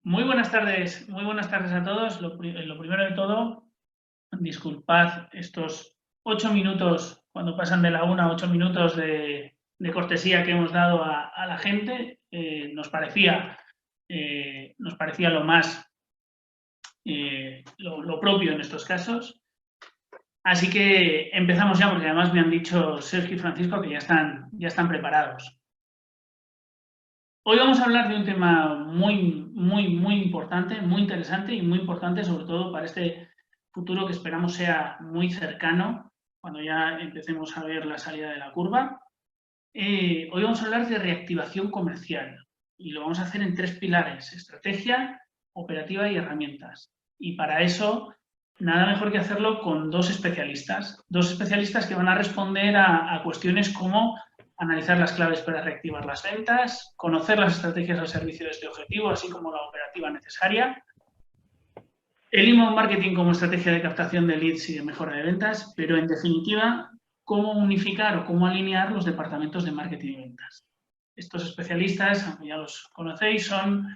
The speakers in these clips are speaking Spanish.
Muy buenas tardes a todos. Lo primero de todo, disculpad estos 8 minutos, cuando pasan de la 1 a 8 minutos de cortesía que hemos dado a la gente. Nos parecía lo más lo propio en estos casos. Así que empezamos ya, porque además me han dicho Sergio y Francisco que ya están preparados. Hoy vamos a hablar de un tema muy importante, muy interesante y muy importante, sobre todo para este futuro que esperamos sea muy cercano, cuando ya empecemos a ver la salida de la curva. Hoy vamos a hablar de reactivación comercial y lo vamos a hacer en 3 pilares: estrategia, operativa y herramientas. Y para eso, nada mejor que hacerlo con dos especialistas que van a responder a cuestiones como analizar las claves para reactivar las ventas, conocer las estrategias al servicio de este objetivo, así como la operativa necesaria, el inbound marketing como estrategia de captación de leads y de mejora de ventas, pero en definitiva, cómo unificar o cómo alinear los departamentos de marketing y ventas. Estos especialistas, aunque ya los conocéis, son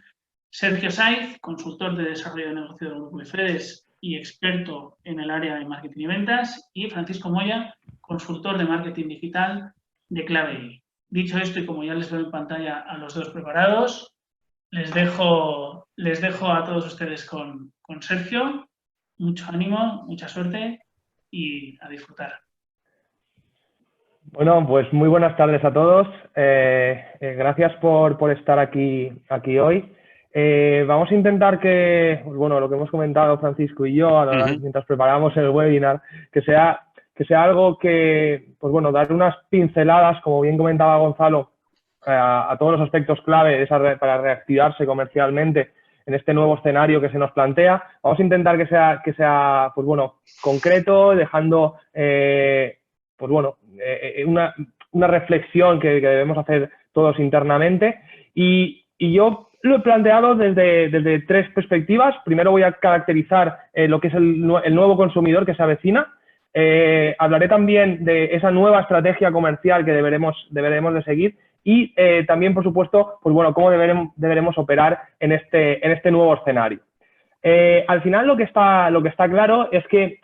Sergio Saiz, consultor de desarrollo de negocio del Grupo IFEDES y experto en el área de marketing y ventas, y Francisco Moya, consultor de marketing digital de Clave. Dicho esto, y como ya les veo en pantalla a los dos preparados, les dejo a todos ustedes con Sergio. Mucho ánimo, mucha suerte y a disfrutar. Bueno, pues muy buenas tardes a todos. Gracias por estar aquí hoy. Vamos a intentar que, bueno, lo que hemos comentado Francisco y yo mientras preparamos el webinar, que sea algo que, pues bueno, dar unas pinceladas, como bien comentaba Gonzalo, a todos los aspectos clave para reactivarse comercialmente en este nuevo escenario que se nos plantea. Vamos a intentar que sea pues bueno, concreto, dejando pues bueno, una reflexión que debemos hacer todos internamente. Y yo lo he planteado desde 3 perspectivas. Primero voy a caracterizar lo que es el nuevo consumidor que se avecina. Hablaré también de esa nueva estrategia comercial que deberemos de seguir. Y también, por supuesto, pues bueno, cómo deberemos operar en este nuevo escenario. Al final lo que está claro es que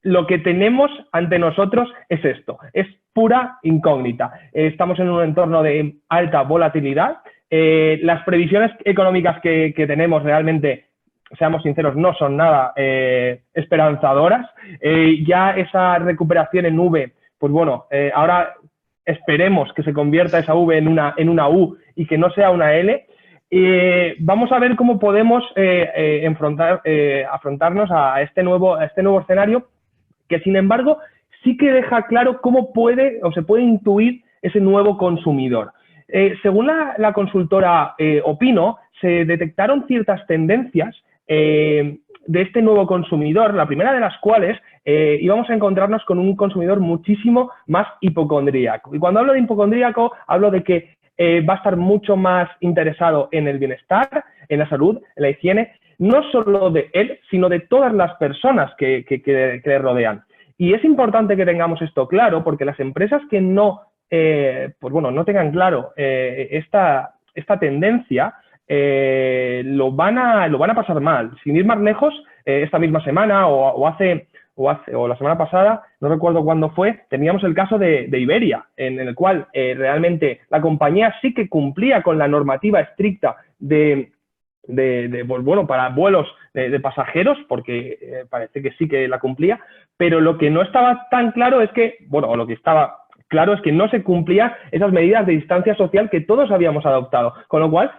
lo que tenemos ante nosotros es esto, es pura incógnita. Estamos en un entorno de alta volatilidad. Las previsiones económicas que tenemos realmente, seamos sinceros, no son nada esperanzadoras. Ya esa recuperación en V, pues bueno, ahora esperemos que se convierta esa V en una U y que no sea una L. Vamos a ver cómo podemos afrontarnos a este nuevo escenario, que sin embargo sí que deja claro cómo se puede intuir ese nuevo consumidor. Según la consultora Opino, se detectaron ciertas tendencias de este nuevo consumidor, la primera de las cuales íbamos a encontrarnos con un consumidor muchísimo más hipocondríaco. Y cuando hablo de hipocondríaco, hablo de que va a estar mucho más interesado en el bienestar, en la salud, en la higiene, no solo de él, sino de todas las personas que le rodean. Y es importante que tengamos esto claro, porque las empresas que no, pues bueno, no tengan claro esta tendencia, lo van a pasar mal. Sin ir más lejos, esta misma semana o la semana pasada, no recuerdo cuándo fue, teníamos el caso de Iberia, en el cual realmente la compañía sí que cumplía con la normativa estricta bueno, para vuelos de pasajeros, porque parece que sí que la cumplía, pero lo que no estaba tan claro es que, bueno, lo que estaba claro es que no se cumplían esas medidas de distancia social que todos habíamos adoptado, con lo cual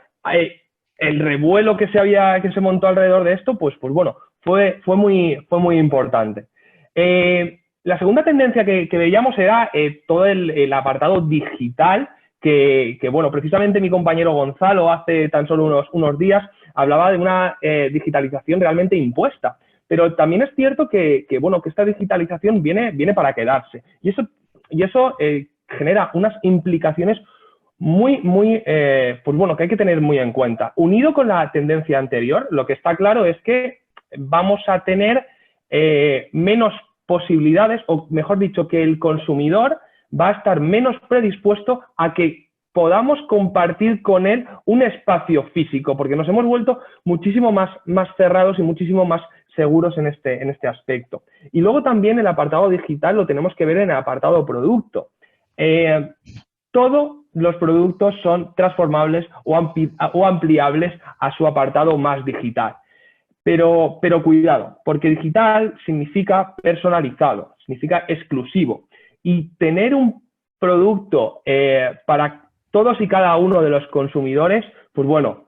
el revuelo que se montó alrededor de esto, pues bueno, fue muy importante. La segunda tendencia que veíamos era todo el apartado digital, que bueno, precisamente mi compañero Gonzalo hace tan solo unos días hablaba de una digitalización realmente impuesta. Pero también es cierto que bueno, que esta digitalización viene para quedarse. Y eso genera unas implicaciones muy, pues bueno, que hay que tener muy en cuenta. Unido con la tendencia anterior, lo que está claro es que vamos a tener menos posibilidades, o mejor dicho, que el consumidor va a estar menos predispuesto a que podamos compartir con él un espacio físico, porque nos hemos vuelto muchísimo más cerrados y muchísimo más seguros en este aspecto. Y luego también el apartado digital lo tenemos que ver en el apartado producto. Todos los productos son transformables o ampliables a su apartado más digital. Pero cuidado, porque digital significa personalizado, significa exclusivo. Y tener un producto para todos y cada uno de los consumidores, pues bueno,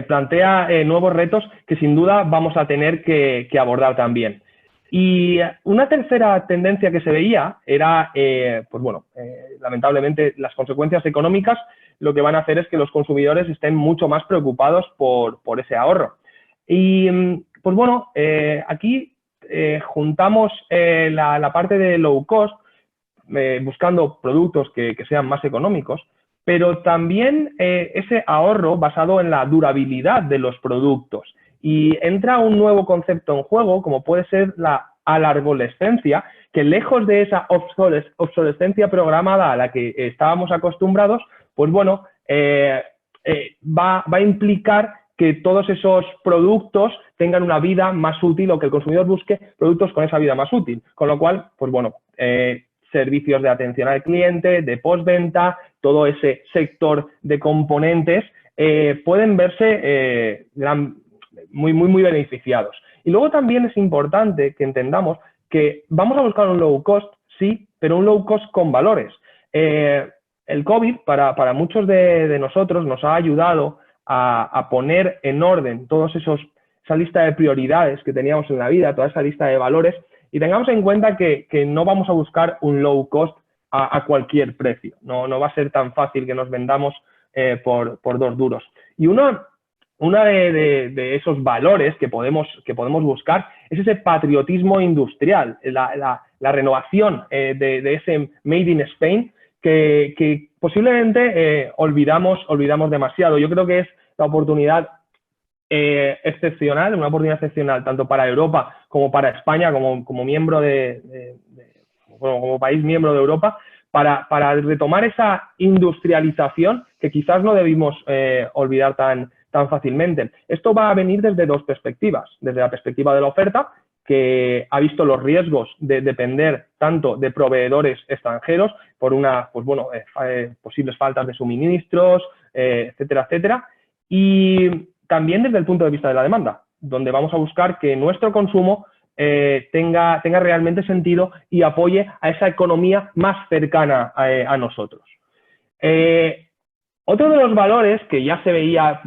plantea nuevos retos que sin duda vamos a tener que abordar también. Y una tercera tendencia que se veía era, pues bueno, lamentablemente las consecuencias económicas lo que van a hacer es que los consumidores estén mucho más preocupados por ese ahorro. Y pues bueno, aquí juntamos la parte de low cost, buscando productos que sean más económicos, pero también ese ahorro basado en la durabilidad de los productos. Y entra un nuevo concepto en juego, como puede ser la alargolescencia, que lejos de esa obsolescencia programada a la que estábamos acostumbrados, pues bueno, va a implicar que todos esos productos tengan una vida más útil o que el consumidor busque productos con esa vida más útil. Con lo cual, pues bueno, servicios de atención al cliente, de postventa, todo ese sector de componentes pueden verse muy beneficiados. Y luego también es importante que entendamos que vamos a buscar un low cost, sí, pero un low cost con valores. El COVID para muchos de nosotros nos ha ayudado a poner en orden esa lista de prioridades que teníamos en la vida, toda esa lista de valores, y tengamos en cuenta que no vamos a buscar un low cost a cualquier precio. No va a ser tan fácil que nos vendamos por 2 duros. Y una de esos valores que podemos buscar es ese patriotismo industrial, la renovación de ese Made in Spain que posiblemente olvidamos demasiado. Yo creo que es la oportunidad excepcional, una oportunidad excepcional tanto para Europa como para España como miembro como país miembro de Europa para retomar esa industrialización que quizás no debimos olvidar tan fácilmente. Esto va a venir desde 2 perspectivas. Desde la perspectiva de la oferta, que ha visto los riesgos de depender tanto de proveedores extranjeros por posibles faltas de suministros, etcétera, etcétera. Y también desde el punto de vista de la demanda, donde vamos a buscar que nuestro consumo tenga realmente sentido y apoye a esa economía más cercana a nosotros. Otro de los valores que ya se veía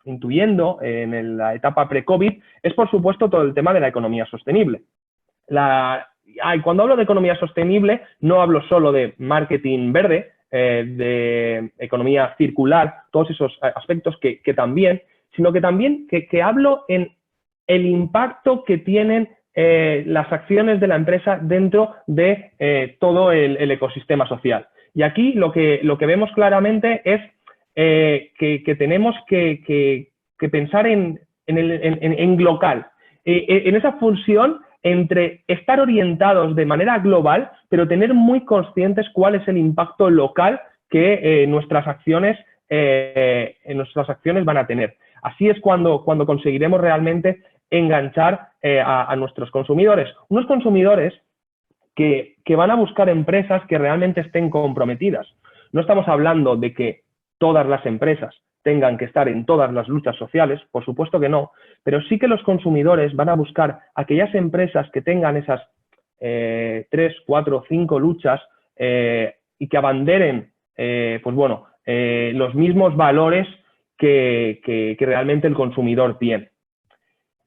intuyendo en la etapa pre-COVID es, por supuesto, todo el tema de la economía sostenible. Cuando hablo de economía sostenible, no hablo solo de marketing verde, de economía circular, todos esos aspectos que también, sino que también que hablo en el impacto que tienen las acciones de la empresa dentro de todo el ecosistema social. Y aquí lo que vemos claramente es que tenemos que pensar en local, en esa función entre estar orientados de manera global, pero tener muy conscientes cuál es el impacto local que nuestras acciones van a tener. Así es cuando conseguiremos realmente enganchar a nuestros consumidores. Unos consumidores que van a buscar empresas que realmente estén comprometidas. No estamos hablando de que todas las empresas tengan que estar en todas las luchas sociales, por supuesto que no, pero sí que los consumidores van a buscar aquellas empresas que tengan esas 3, 4, 5 luchas y que abanderen los mismos valores que realmente el consumidor tiene.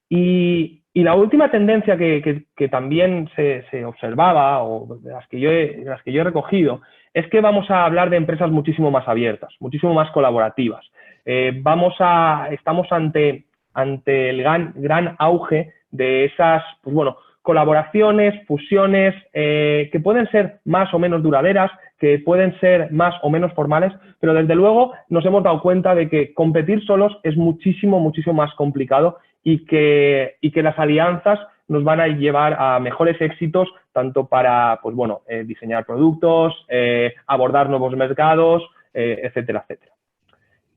Y la última tendencia que también se observaba, o de las que yo he recogido, es que vamos a hablar de empresas muchísimo más abiertas, muchísimo más colaborativas. Estamos ante el gran auge de esas colaboraciones, fusiones, que pueden ser más o menos duraderas, que pueden ser más o menos formales, pero desde luego nos hemos dado cuenta de que competir solos es muchísimo más complicado y que las alianzas nos van a llevar a mejores éxitos, tanto para, pues bueno, diseñar productos, abordar nuevos mercados, etcétera, etcétera.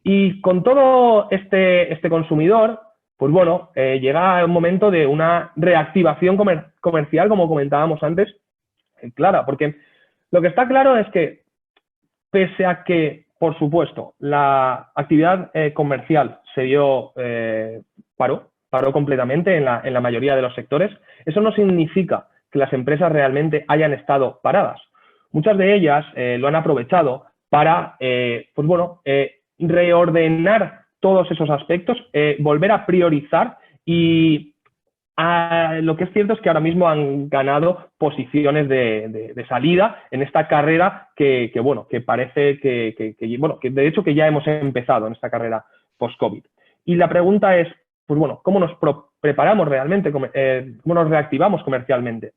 Y con todo este consumidor, pues bueno, llega un momento de una reactivación comercial, como comentábamos antes, clara, porque lo que está claro es que, pese a que, por supuesto, la actividad comercial se dio, paró completamente en la mayoría de los sectores, eso no significa que las empresas realmente hayan estado paradas. Muchas de ellas lo han aprovechado para, pues bueno, reordenar todos esos aspectos, volver a priorizar y lo que es cierto es que ahora mismo han ganado posiciones de salida en esta carrera que bueno, que parece que de hecho que ya hemos empezado en esta carrera post-COVID. Y la pregunta es, pues bueno, ¿cómo nos preparamos realmente? ¿Cómo nos reactivamos comercialmente?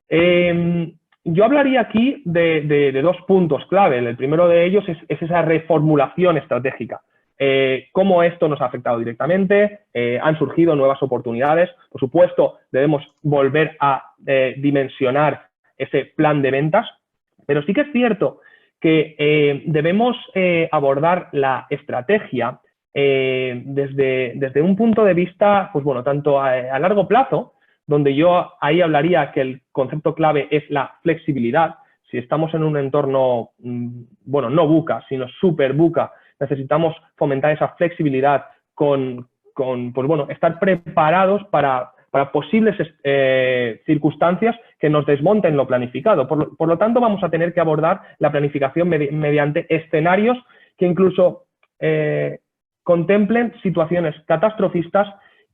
Yo hablaría aquí de dos puntos clave. El primero de ellos es esa reformulación estratégica. Cómo esto nos ha afectado directamente, han surgido nuevas oportunidades. Por supuesto, debemos volver a dimensionar ese plan de ventas, pero sí que es cierto que debemos abordar la estrategia desde un punto de vista, pues bueno, tanto a largo plazo, donde yo ahí hablaría que el concepto clave es la flexibilidad. Si estamos en un entorno, bueno, no VUCA, sino super VUCA, necesitamos fomentar esa flexibilidad pues bueno, estar preparados para posibles circunstancias que nos desmonten lo planificado. Por lo tanto, vamos a tener que abordar la planificación mediante escenarios que incluso contemplen situaciones catastrofistas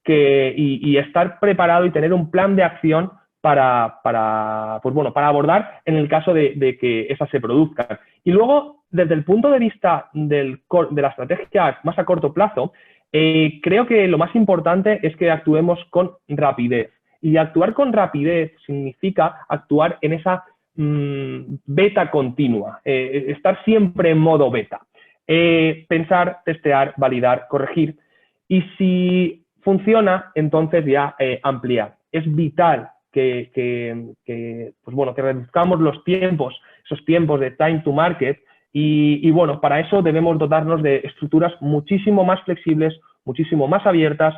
y estar preparado y tener un plan de acción para abordar en el caso de que esas se produzcan. Y luego, desde el punto de vista de la estrategia más a corto plazo, creo que lo más importante es que actuemos con rapidez. Y actuar con rapidez significa actuar en esa beta continua, estar siempre en modo beta. Pensar, testear, validar, corregir. Y si funciona, entonces ya ampliar. Es vital que reduzcamos los tiempos, esos tiempos de time to market, y bueno, para eso debemos dotarnos de estructuras muchísimo más flexibles, muchísimo más abiertas,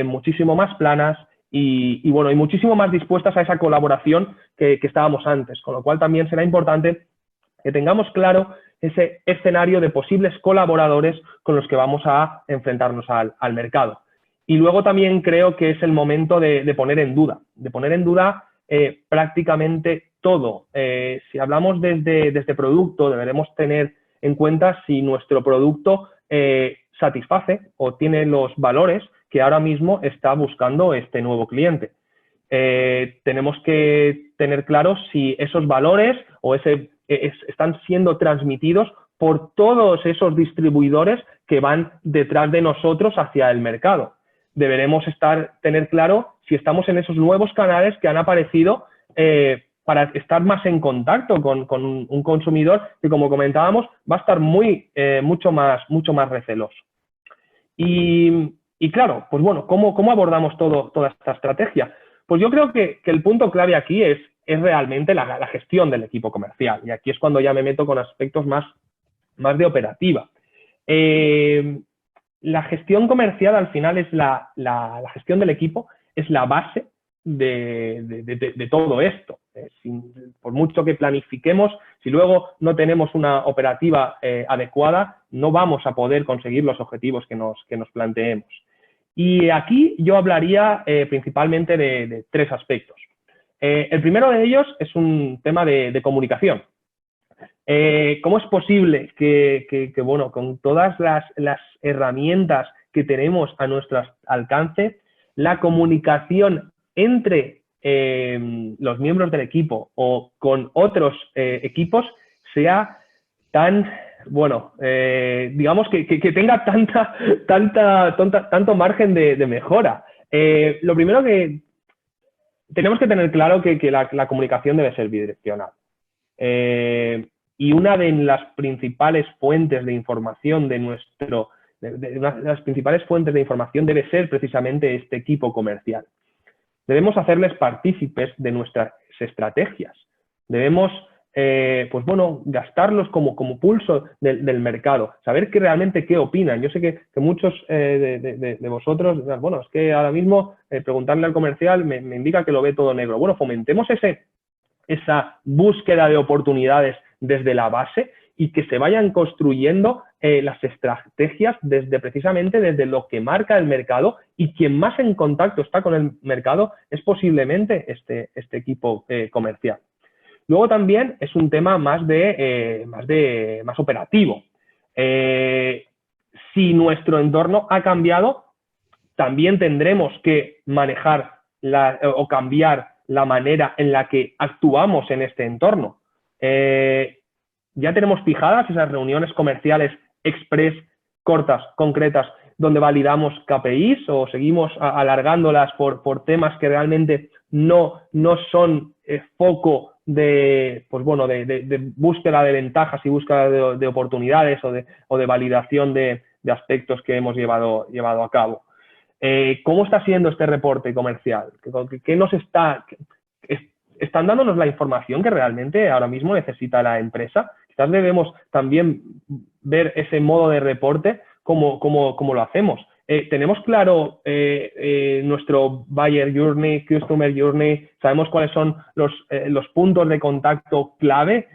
muchísimo más planas y muchísimo más dispuestas a esa colaboración que estábamos antes, con lo cual también será importante que tengamos claro ese escenario de posibles colaboradores con los que vamos a enfrentarnos al mercado. Y luego también creo que es el momento de poner en duda prácticamente todo. Si hablamos desde producto, deberemos tener en cuenta si nuestro producto satisface o tiene los valores que ahora mismo está buscando este nuevo cliente. Tenemos que tener claro si esos valores están siendo transmitidos por todos esos distribuidores que van detrás de nosotros hacia el mercado. Deberemos tener claro si estamos en esos nuevos canales que han aparecido para estar más en contacto con un consumidor que, como comentábamos, va a estar mucho más receloso. Y claro, pues bueno, ¿cómo abordamos toda esta estrategia? Pues yo creo que el punto clave aquí es realmente la gestión del equipo comercial. Y aquí es cuando ya me meto con aspectos más de operativa. La gestión comercial al final es la gestión del equipo, es la base de todo esto. Por mucho que planifiquemos, si luego no tenemos una operativa adecuada, no vamos a poder conseguir los objetivos que nos planteemos. Y aquí yo hablaría principalmente de tres aspectos. El primero de ellos es un tema de comunicación. ¿Cómo es posible que con todas las herramientas que tenemos a nuestro alcance, la comunicación entre los miembros del equipo o con otros equipos sea tan, digamos que tenga tanto margen de mejora? Lo primero que tenemos que tener claro que la comunicación debe ser bidireccional. Y una de las principales fuentes de información una de las principales fuentes de información debe ser precisamente este equipo comercial. debemos hacerles partícipes de nuestras estrategias. Debemos, pues bueno, gastarlos como pulso del mercado, saber realmente qué opinan. Yo sé que muchos de vosotros, bueno, es que ahora mismo preguntarle al comercial me indica que lo ve todo negro. Bueno, fomentemos esa búsqueda de oportunidades desde la base y que se vayan construyendo las estrategias precisamente desde lo que marca el mercado, y quien más en contacto está con el mercado es posiblemente este equipo comercial. Luego también es un tema más operativo. Si nuestro entorno ha cambiado, también tendremos que manejar o cambiar la manera en la que actuamos en este entorno. Ya tenemos fijadas esas reuniones comerciales express, cortas, concretas, donde validamos KPIs, o seguimos alargándolas por temas que realmente no son foco de búsqueda de ventajas y búsqueda de oportunidades o de validación de aspectos que hemos llevado a cabo. ¿Cómo está siendo este reporte comercial? ¿Qué nos están dándonos la información que realmente ahora mismo necesita la empresa? Quizás debemos también ver ese modo de reporte como lo hacemos. Tenemos claro nuestro Buyer Journey, Customer Journey, sabemos cuáles son los puntos de contacto clave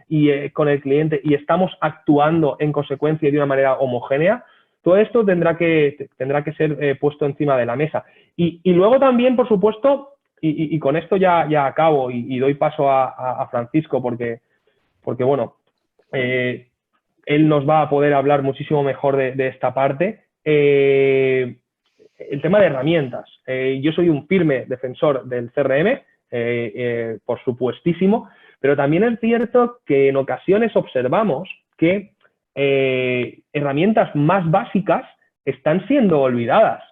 con el cliente, y estamos actuando en consecuencia de una manera homogénea. Todo esto tendrá que ser puesto encima de la mesa. Y luego también, por supuesto, y con esto ya acabo y doy paso a Francisco, porque bueno, él nos va a poder hablar muchísimo mejor de esta parte. El tema de herramientas. Yo soy un firme defensor del CRM, por supuestísimo, pero también es cierto que en ocasiones observamos que herramientas más básicas están siendo olvidadas.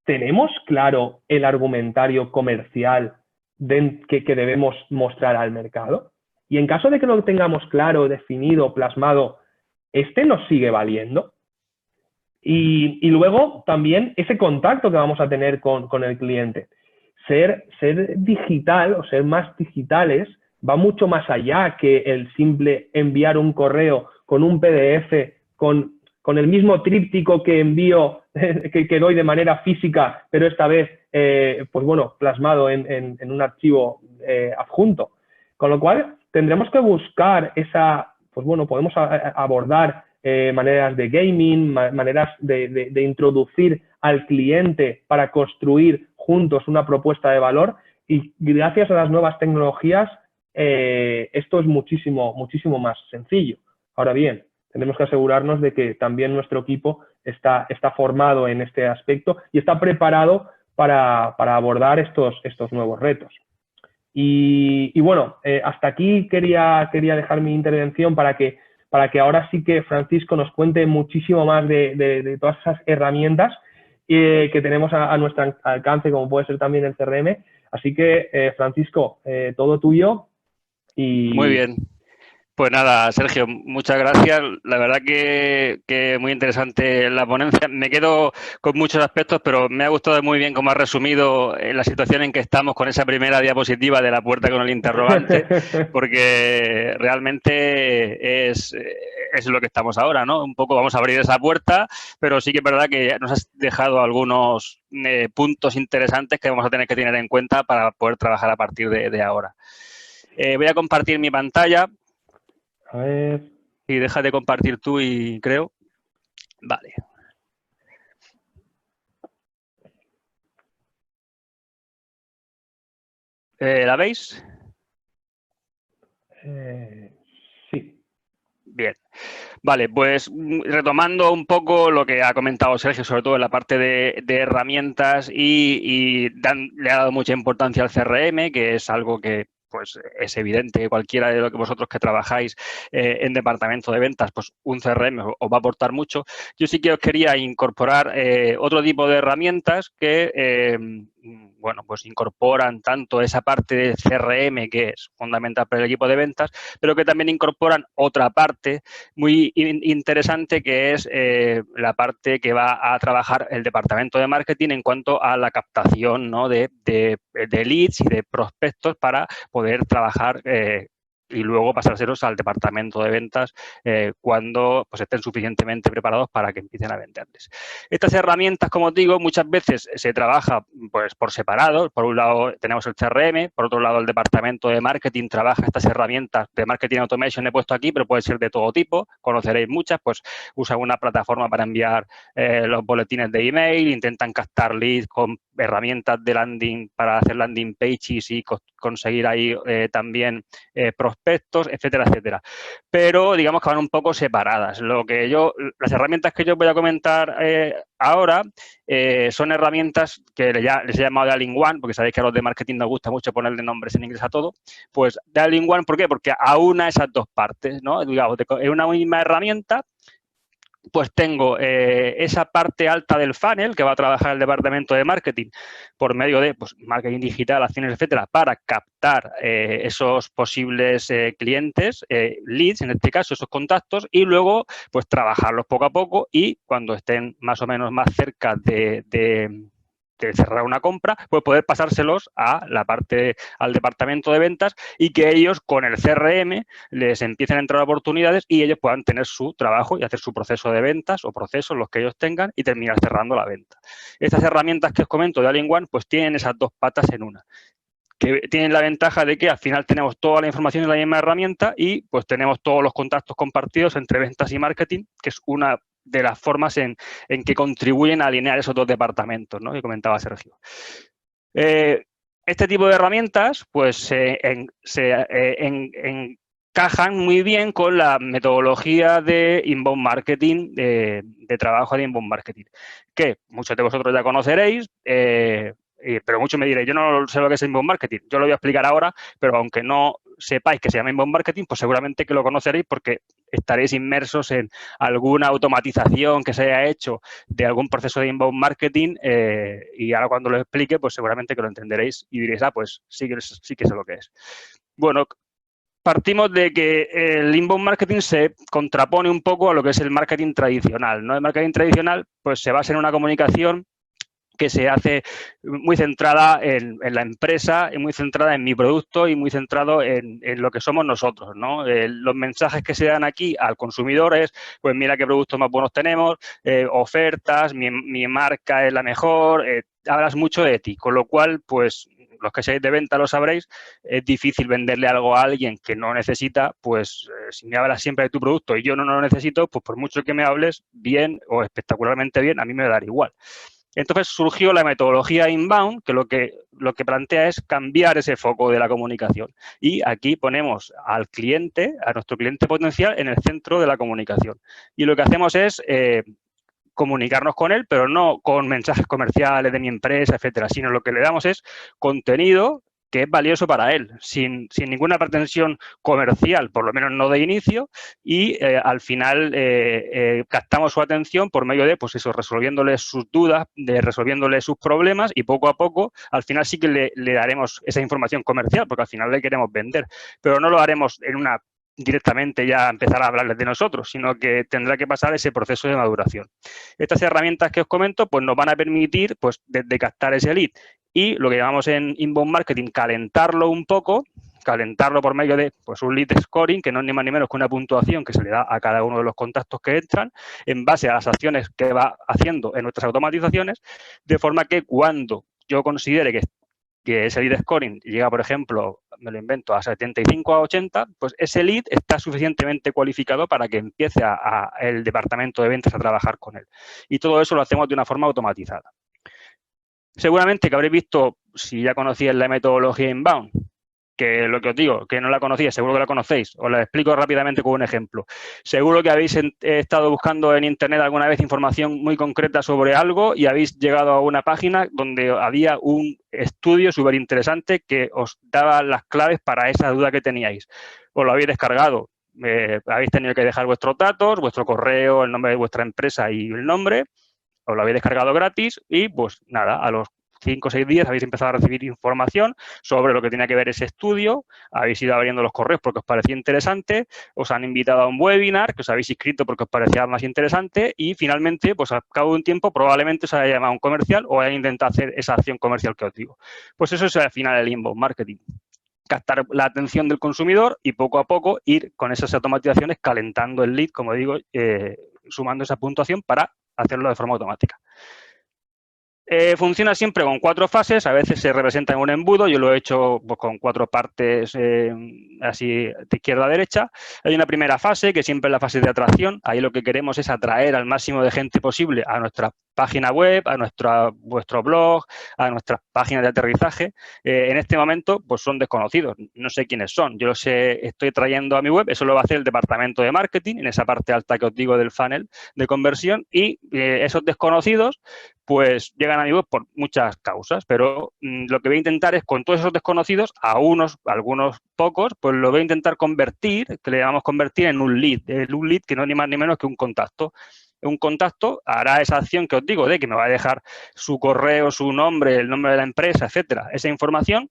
¿Tenemos claro el argumentario comercial que debemos mostrar al mercado? Y en caso de que lo tengamos claro, definido, plasmado, ¿este nos sigue valiendo? Y luego también ese contacto que vamos a tener con el cliente. Ser digital o ser más digitales va mucho más allá que el simple enviar un correo con un PDF, con el mismo tríptico que envío, que doy de manera física, pero esta vez, pues bueno, plasmado en un archivo adjunto. Con lo cual, tendremos que buscar pues bueno, podemos abordar maneras de gaming, maneras de introducir al cliente para construir juntos una propuesta de valor, y gracias a las nuevas tecnologías esto es muchísimo más sencillo. Ahora bien, tenemos que asegurarnos de que también nuestro equipo está formado en este aspecto y está preparado para abordar estos nuevos retos. Y bueno, hasta aquí quería dejar mi intervención para que ahora sí que Francisco nos cuente muchísimo más de todas esas herramientas que tenemos a nuestro alcance, como puede ser también el CRM. Así que, Francisco, todo tuyo. Muy bien. Pues nada, Sergio, muchas gracias. La verdad que muy interesante la ponencia. Me quedo con muchos aspectos, pero me ha gustado muy bien cómo ha resumido la situación en que estamos con esa primera diapositiva de la puerta con el interrogante, porque realmente es lo que estamos ahora, ¿no? Un poco vamos a abrir esa puerta, pero sí que es verdad que nos has dejado algunos puntos interesantes que vamos a tener que tener en cuenta para poder trabajar a partir de ahora. Voy a compartir mi pantalla. A ver. Y deja de compartir tú y creo. Vale. ¿La veis? Sí. Bien. Vale, pues retomando un poco lo que ha comentado Sergio, sobre todo en la parte de herramientas, le ha dado mucha importancia al CRM, que es algo que pues es evidente que cualquiera de vosotros que trabajáis en departamento de ventas, pues un CRM os va a aportar mucho. Yo sí que os quería incorporar otro tipo de herramientas que bueno, pues incorporan tanto esa parte de CRM, que es fundamental para el equipo de ventas, pero que también incorporan otra parte muy interesante, que es la parte que va a trabajar el departamento de marketing en cuanto a la captación, ¿no?, de leads y de prospectos para poder trabajar y luego pasárselos al departamento de ventas cuando pues, estén suficientemente preparados para que empiecen a venderles. Estas herramientas, como os digo, muchas veces se trabaja pues, por separado. Por un lado tenemos el CRM, por otro lado el departamento de marketing trabaja estas herramientas de marketing automation, he puesto aquí, pero puede ser de todo tipo, conoceréis muchas, pues usan una plataforma para enviar los boletines de email, intentan captar leads con herramientas de landing para hacer landing pages y conseguir ahí también prospectos, etcétera, etcétera. Pero digamos que van un poco separadas. Las herramientas que yo voy a comentar ahora son herramientas que les he llamado de All-in-One, porque sabéis que a los de marketing nos gusta mucho ponerle nombres en inglés a todo. Pues de All-in-One, ¿por qué? Porque aúna esas dos partes, ¿no? Digamos, en una misma herramienta pues tengo esa parte alta del funnel que va a trabajar el departamento de marketing por medio de pues, marketing digital, acciones, etcétera, para captar esos posibles clientes, leads, en este caso, esos contactos, y luego pues trabajarlos poco a poco y cuando estén más o menos más cerca de cerrar una compra, pues poder pasárselos al departamento de ventas y que ellos con el CRM les empiecen a entrar oportunidades y ellos puedan tener su trabajo y hacer su proceso de ventas o procesos, los que ellos tengan, y terminar cerrando la venta. Estas herramientas que os comento de All-in-One pues tienen esas dos patas en una, que tienen la ventaja de que al final tenemos toda la información en la misma herramienta y pues tenemos todos los contactos compartidos entre ventas y marketing, que es una de las formas en que contribuyen a alinear esos dos departamentos, ¿no?, que comentaba Sergio. Este tipo de herramientas pues encajan muy bien con la metodología de inbound marketing, de trabajo de inbound marketing, que muchos de vosotros ya conoceréis, pero muchos me diréis, yo no sé lo que es inbound marketing. Yo lo voy a explicar ahora, pero aunque no sepáis que se llama inbound marketing, pues seguramente que lo conoceréis porque estaréis inmersos en alguna automatización que se haya hecho de algún proceso de inbound marketing y ahora cuando lo explique, pues seguramente que lo entenderéis y diréis, pues sí que sé lo que es. Bueno, partimos de que el inbound marketing se contrapone un poco a lo que es el marketing tradicional, ¿no? El marketing tradicional pues se basa en una comunicación que se hace muy centrada en la empresa, y muy centrada en mi producto y muy centrado en lo que somos nosotros, ¿no? Los mensajes que se dan aquí al consumidor es, pues mira qué productos más buenos tenemos, ofertas, mi marca es la mejor, hablas mucho de ti, con lo cual, pues los que seáis de venta lo sabréis, es difícil venderle algo a alguien que no necesita, pues si me hablas siempre de tu producto y yo no lo necesito, pues por mucho que me hables bien o espectacularmente bien, a mí me va a dar igual. Entonces surgió la metodología inbound, que lo que plantea es cambiar ese foco de la comunicación. Y aquí ponemos al cliente, a nuestro cliente potencial, en el centro de la comunicación. Y lo que hacemos es comunicarnos con él, pero no con mensajes comerciales de mi empresa, etcétera, sino lo que le damos es contenido que es valioso para él, sin ninguna pretensión comercial, por lo menos no de inicio, y al final captamos su atención por medio de, pues eso, resolviéndole sus dudas, resolviéndole sus problemas y poco a poco, al final sí que le daremos esa información comercial, porque al final le queremos vender, pero no lo haremos directamente ya empezar a hablarles de nosotros, sino que tendrá que pasar ese proceso de maduración. Estas herramientas que os comento, pues nos van a permitir, pues, desde captar ese lead y lo que llamamos en inbound marketing, calentarlo un poco, calentarlo por medio de pues, un lead scoring, que no es ni más ni menos que una puntuación que se le da a cada uno de los contactos que entran, en base a las acciones que va haciendo en nuestras automatizaciones, de forma que cuando yo considere que ese lead scoring llega, por ejemplo, me lo invento, a 75 a 80, pues ese lead está suficientemente cualificado para que empiece el departamento de ventas a trabajar con él. Y todo eso lo hacemos de una forma automatizada. Seguramente que habréis visto, si ya conocíais la metodología inbound, que lo que os digo, que no la conocíais, seguro que la conocéis. Os la explico rápidamente con un ejemplo. Seguro que habéis estado buscando en Internet alguna vez información muy concreta sobre algo y habéis llegado a una página donde había un estudio súper interesante que os daba las claves para esa duda que teníais. Os lo habéis descargado. Habéis tenido que dejar vuestros datos, vuestro correo, el nombre de vuestra empresa y el nombre. Os lo habéis descargado gratis y, pues nada, a los 5 o 6 días habéis empezado a recibir información sobre lo que tenía que ver ese estudio, habéis ido abriendo los correos porque os parecía interesante, os han invitado a un webinar que os habéis inscrito porque os parecía más interesante y finalmente, pues al cabo de un tiempo, probablemente os haya llamado a un comercial o haya intentado hacer esa acción comercial que os digo. Pues eso es al final el inbound marketing. Captar la atención del consumidor y poco a poco ir con esas automatizaciones calentando el lead, como digo, sumando esa puntuación para hacerlo de forma automática. Funciona siempre con 4 fases, a veces se representa en un embudo, yo lo he hecho pues, con 4 partes así de izquierda a derecha. Hay una primera fase, que siempre es la fase de atracción, ahí lo que queremos es atraer al máximo de gente posible a nuestra página web, a vuestro blog, a nuestras páginas de aterrizaje. En este momento pues son desconocidos, no sé quiénes son, yo los estoy trayendo a mi web, eso lo va a hacer el departamento de marketing, en esa parte alta que os digo del funnel de conversión y esos desconocidos pues llegan a mi web por muchas causas, pero lo que voy a intentar es con todos esos desconocidos, algunos pocos, pues lo voy a intentar convertir, que le llamamos convertir en un lead que no es ni más ni menos que un contacto. Un contacto hará esa acción que os digo de que me va a dejar su correo, su nombre, el nombre de la empresa, etcétera. Esa información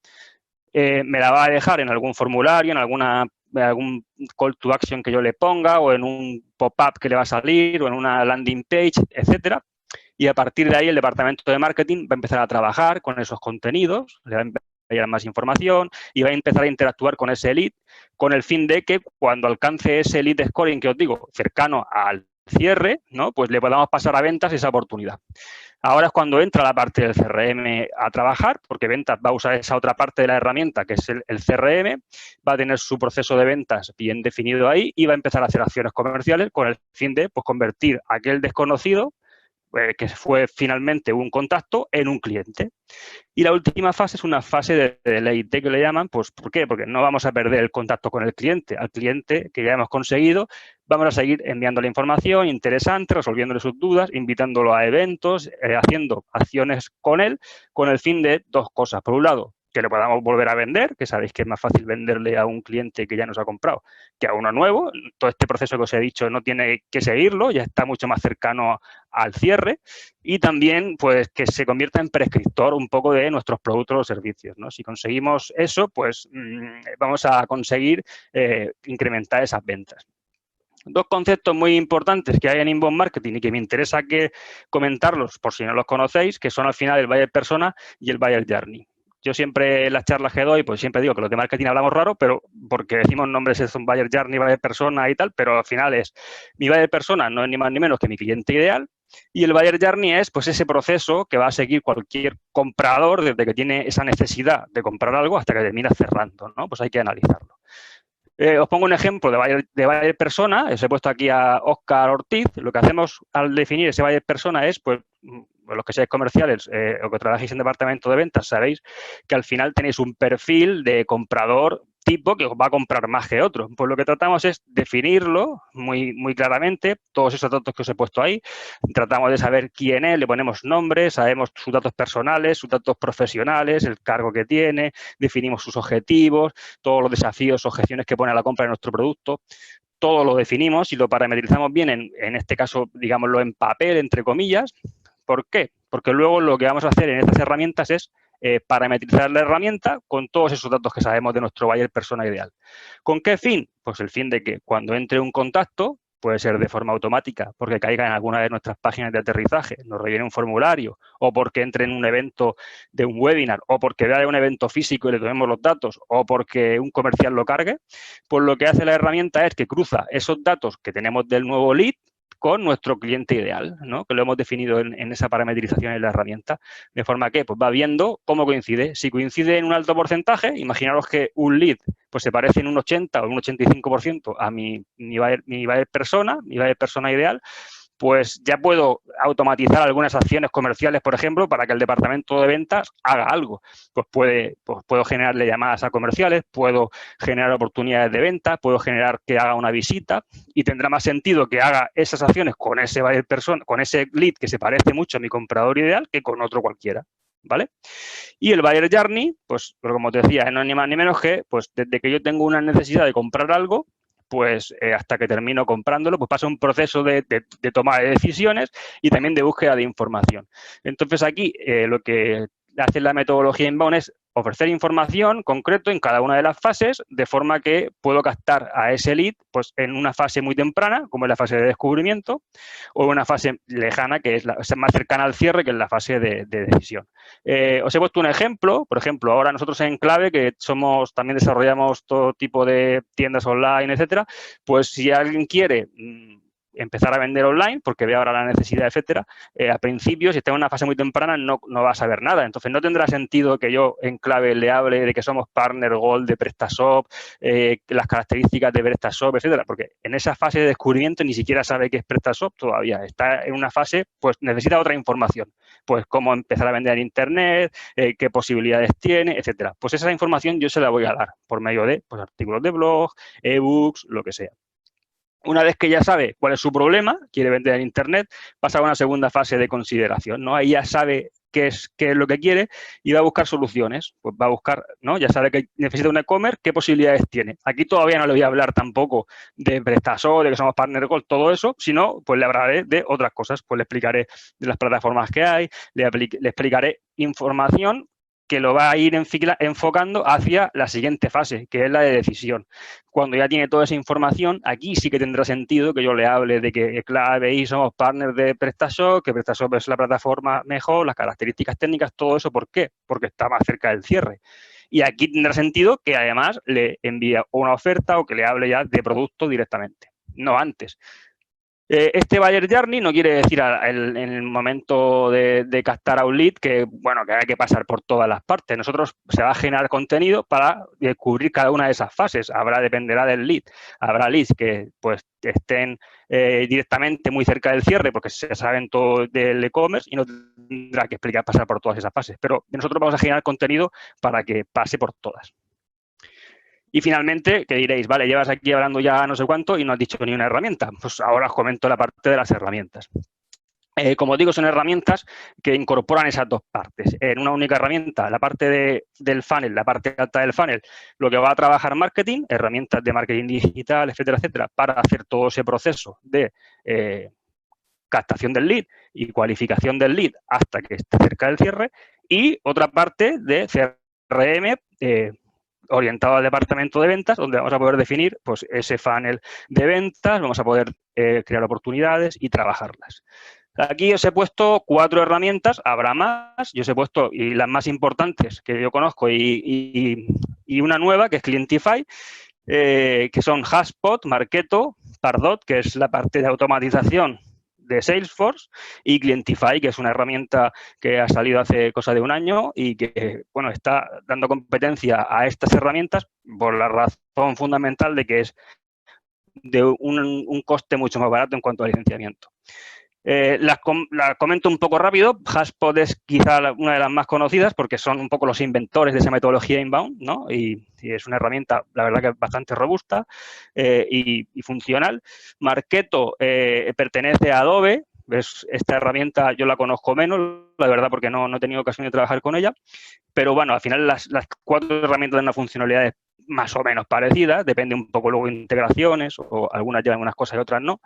me la va a dejar en algún formulario, en algún call to action que yo le ponga o en un pop-up que le va a salir o en una landing page, etcétera. Y a partir de ahí el departamento de marketing va a empezar a trabajar con esos contenidos, le va a enviar más información y va a empezar a interactuar con ese lead con el fin de que cuando alcance ese lead scoring que os digo, cercano al cierre, ¿no? Pues le podamos pasar a ventas esa oportunidad. Ahora es cuando entra la parte del CRM a trabajar, porque ventas va a usar esa otra parte de la herramienta que es el CRM, va a tener su proceso de ventas bien definido ahí y va a empezar a hacer acciones comerciales con el fin de pues, convertir a aquel desconocido que fue finalmente un contacto en un cliente. Y la última fase es una fase de deleite que le llaman, pues ¿por qué? Porque no vamos a perder el contacto con el cliente. Al cliente que ya hemos conseguido, vamos a seguir enviándole información interesante, resolviéndole sus dudas, invitándolo a eventos, haciendo acciones con él, con el fin de 2 cosas. Por un lado, que le podamos volver a vender, que sabéis que es más fácil venderle a un cliente que ya nos ha comprado que a uno nuevo. Todo este proceso que os he dicho no tiene que seguirlo, ya está mucho más cercano al cierre y también pues que se convierta en prescriptor un poco de nuestros productos o servicios, ¿no? Si conseguimos eso, pues vamos a conseguir incrementar esas ventas. 2 conceptos muy importantes que hay en inbound marketing y que me interesa comentarlos por si no los conocéis, que son al final el buyer persona y el buyer journey. Yo siempre en las charlas que doy, pues siempre digo que los de marketing hablamos raro, pero porque decimos nombres es un buyer journey, buyer persona y tal, pero al final es mi buyer persona no es ni más ni menos que mi cliente ideal y el buyer journey es pues ese proceso que va a seguir cualquier comprador desde que tiene esa necesidad de comprar algo hasta que termina cerrando, ¿no? Pues hay que analizarlo. Os pongo un ejemplo de buyer persona, os he puesto aquí a Óscar Ortiz. Lo que hacemos al definir ese buyer persona es, pues, los que seáis comerciales o que trabajéis en departamento de ventas, sabéis que al final tenéis un perfil de comprador tipo que os va a comprar más que otro. Pues lo que tratamos es definirlo muy, muy claramente, todos esos datos que os he puesto ahí. Tratamos de saber quién es, le ponemos nombres, sabemos sus datos personales, sus datos profesionales, el cargo que tiene, definimos sus objetivos, todos los desafíos, objeciones que pone a la compra de nuestro producto. Todo lo definimos y lo parametrizamos bien, en este caso, digámoslo en papel, entre comillas. ¿Por qué? Porque luego lo que vamos a hacer en estas herramientas es parametrizar la herramienta con todos esos datos que sabemos de nuestro buyer persona ideal. ¿Con qué fin? Pues el fin de que cuando entre un contacto, puede ser de forma automática, porque caiga en alguna de nuestras páginas de aterrizaje, nos rellene un formulario, o porque entre en un evento de un webinar, o porque vea un evento físico y le tomemos los datos, o porque un comercial lo cargue, pues lo que hace la herramienta es que cruza esos datos que tenemos del nuevo lead con nuestro cliente ideal, ¿no? Que lo hemos definido en esa parametrización en la herramienta, de forma que pues va viendo cómo coincide. Si coincide en un alto porcentaje, imaginaros que un lead pues se parece en un 80 o un 85% a mi buyer persona ideal, pues ya puedo automatizar algunas acciones comerciales, por ejemplo, para que el departamento de ventas haga algo. Pues puedo generarle llamadas a comerciales, puedo generar oportunidades de venta, puedo generar que haga una visita y tendrá más sentido que haga esas acciones con ese buyer persona, con ese lead que se parece mucho a mi comprador ideal que con otro cualquiera, ¿vale? Y el buyer journey, pues como te decía, no es ni más ni menos que, pues desde que yo tengo una necesidad de comprar algo, pues hasta que termino comprándolo, pues pasa un proceso de toma de decisiones y también de búsqueda de información. Entonces aquí lo que hace la metodología inbound es ofrecer información concreto en cada una de las fases, de forma que puedo captar a ese lead pues, en una fase muy temprana, como es la fase de descubrimiento, o en una fase lejana, que es más cercana al cierre, que es la fase de decisión. Os he puesto un ejemplo. Por ejemplo, ahora nosotros en Clave, que también desarrollamos todo tipo de tiendas online, etcétera, pues si alguien quiere empezar a vender online, porque ve ahora la necesidad, etcétera, al principio, si está en una fase muy temprana, no va a saber nada. Entonces, no tendrá sentido que yo en Clave le hable de que somos partner Gold de PrestaShop, las características de PrestaShop, etcétera, porque en esa fase de descubrimiento ni siquiera sabe qué es PrestaShop todavía. Está en una fase, pues necesita otra información. Pues cómo empezar a vender en Internet, qué posibilidades tiene, etcétera. Pues esa información yo se la voy a dar por medio de pues, artículos de blog, ebooks, lo que sea. Una vez que ya sabe cuál es su problema, quiere vender en Internet, pasa a una segunda fase de consideración, ¿no? Ahí ya sabe qué es lo que quiere y va a buscar soluciones. Pues va a buscar, ¿no? Ya sabe que necesita un e-commerce, qué posibilidades tiene. Aquí todavía no le voy a hablar tampoco de PrestaShop, de que somos partner Gold, todo eso, sino pues le hablaré de otras cosas. Pues le explicaré de las plataformas que hay, le explicaré información que lo va a ir enfocando hacia la siguiente fase, que es la de decisión. Cuando ya tiene toda esa información, aquí sí que tendrá sentido que yo le hable de que Clave y somos partners de PrestaShop, que PrestaShop es la plataforma mejor, las características técnicas, todo eso. ¿Por qué? Porque está más cerca del cierre. Y aquí tendrá sentido que además le envíe una oferta o que le hable ya de producto directamente, no antes. Este buyer journey no quiere decir en el momento de captar a un lead que, bueno, que hay que pasar por todas las partes. Nosotros se va a generar contenido para cubrir cada una de esas fases. Dependerá del lead. Habrá leads que pues estén directamente muy cerca del cierre porque se saben todo del e-commerce y no tendrá que pasar por todas esas fases. Pero nosotros vamos a generar contenido para que pase por todas. Y finalmente, que diréis, vale, llevas aquí hablando ya no sé cuánto y no has dicho ni una herramienta. Pues ahora os comento la parte de las herramientas. Como digo, son herramientas que incorporan esas dos partes. En una única herramienta, la parte del funnel, la parte alta del funnel, lo que va a trabajar marketing, herramientas de marketing digital, etcétera, etcétera, para hacer todo ese proceso de captación del lead y cualificación del lead hasta que esté cerca del cierre. Y otra parte de CRM, orientado al departamento de ventas, donde vamos a poder definir pues, ese funnel de ventas, vamos a poder crear oportunidades y trabajarlas. Aquí os he puesto 4 herramientas, habrá más, yo os he puesto y las más importantes que yo conozco y una nueva que es Clientify, que son HubSpot, Marketo, Pardot, que es la parte de automatización de Salesforce, y Clientify, que es una herramienta que ha salido hace cosa de un año y que, bueno, está dando competencia a estas herramientas por la razón fundamental de que es de un coste mucho más barato en cuanto a licenciamiento. Las comento un poco rápido. HubSpot es quizá una de las más conocidas porque son un poco los inventores de esa metodología inbound, ¿no? Y es una herramienta, la verdad, que es bastante robusta y funcional. Marketo pertenece a Adobe. Esta herramienta yo la conozco menos, la verdad, porque no he tenido ocasión de trabajar con ella. Pero, bueno, al final las 4 herramientas dan unas funcionalidades más o menos parecidas. Depende un poco luego de integraciones o algunas llevan unas cosas y otras no.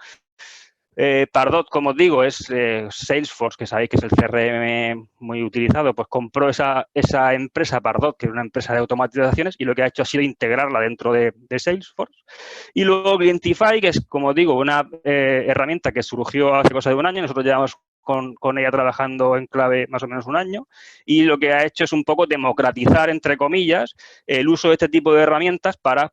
Pardot, como os digo, es Salesforce, que sabéis que es el CRM muy utilizado, pues compró esa empresa Pardot, que es una empresa de automatizaciones, y lo que ha hecho ha sido integrarla dentro de Salesforce. Y luego Clientify, que es, como os digo, una herramienta que surgió hace cosa de un año. Nosotros llevamos con ella trabajando en Clave más o menos un año, y lo que ha hecho es un poco democratizar, entre comillas, el uso de este tipo de herramientas para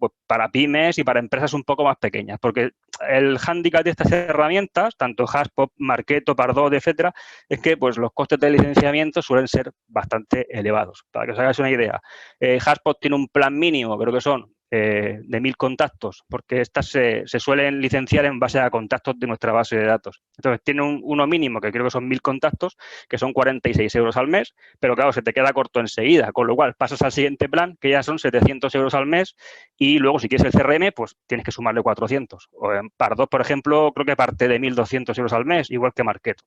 pymes y para empresas un poco más pequeñas, porque el hándicap de estas herramientas, tanto HubSpot, Marketo, Pardot, etcétera, es que pues los costes de licenciamiento suelen ser bastante elevados. Para que os hagáis una idea, HubSpot tiene un plan mínimo, creo que son de 1000 contactos, porque estas se suelen licenciar en base a contactos de nuestra base de datos. Entonces, tiene uno mínimo, que creo que son 1000 contactos, que son 46 euros al mes, pero claro, se te queda corto enseguida, con lo cual pasas al siguiente plan, que ya son 700 euros al mes, y luego, si quieres el CRM, pues tienes que sumarle 400. O en Pardot, por ejemplo, creo que parte de 1200 euros al mes, igual que Marketo.